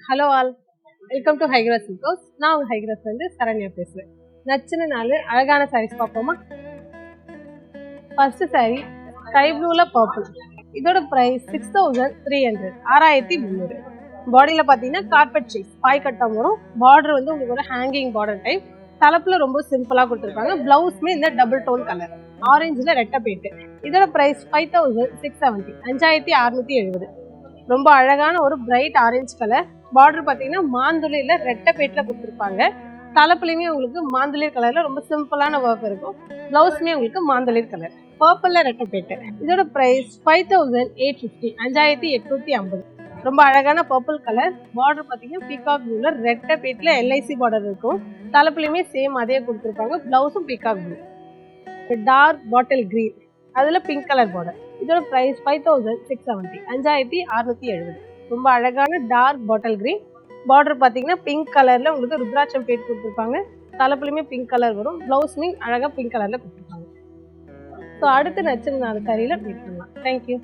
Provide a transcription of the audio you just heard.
Hello all, welcome to Hycross silks. நான் உங்க ஹைகிராஸ்ல இருந்து சரண்யா பேசுறேன். நச்சுன்னு 4 அழகான சாரீஸ் பார்ப்போமா? ஃபர்ஸ்ட் சாரி ஸ்கை ப்ளூல பர்பிள். இதோட பிரைஸ் 6300, 6300. பாடியில பாத்தீங்கன்னா கார்பெட் ஷேப் பாய் கட்டம் வரும். பார்டர் வந்து உங்களுக்கு ஒரு ஹேங்கிங் பார்டர் டைப். தலைப்புல ரொம்ப சிம்பிளா கொடுத்துருப்பாங்க. பிளவுஸ்மே இந்த டபுள் டோன் கலர் ஆரஞ்சுல ரெட்டை பேட்டு. இதோட பிரைஸ் 5670, 5670. ரொம்ப அழகான ஒரு பிரைட் ஆரஞ்சு கலர். பார்டர் பாத்தீங்கன்னா மாந்துளையில ரெட்டை பேட்ல கொடுத்துருப்பாங்க. தலைப்புலயுமே உங்களுக்கு மாந்துளை கலர்ல ரொம்ப சிம்பிளான ஒர்க் இருக்கும். பிளவுஸ்மே உங்களுக்கு மாந்துளை கலர், பர்பிள்ல ரெட்டை பேட்டு. இதோட பிரைஸ் 5850, 5850. ரொம்ப அழகான பர்பிள் கலர். பார்டர் பாத்தீங்கன்னா பீகாக் ப்ளூல ரெட்டை பேட்ல LIC பார்டர் இருக்கும். தலைப்புலயுமே சேம் அதே கொடுத்துருப்பாங்க. பிளவுஸும் peacock blue. Dark bottle green, அதுல பிங்க் கலர் பார்டர். இதோட பிரைஸ் 5670, 5670. ரொம்ப அழகான டார்க் பாட்டில் கிரீன். பார்டர் பாத்தீங்கன்னா பிங்க் கலர்ல உங்களுக்கு ருத்ராட்சம் பேட் கொடுத்துருப்பாங்க. தலைப்புலயுமே பிங்க் கலர் வரும். பிளவுஸ்மே அழகா பிங்க் கலர்ல கொடுத்துருப்பாங்க. ஸோ அடுத்து நச்சுன்னு 4 சாரியில மீட் பண்ணலாம். தேங்க்யூ.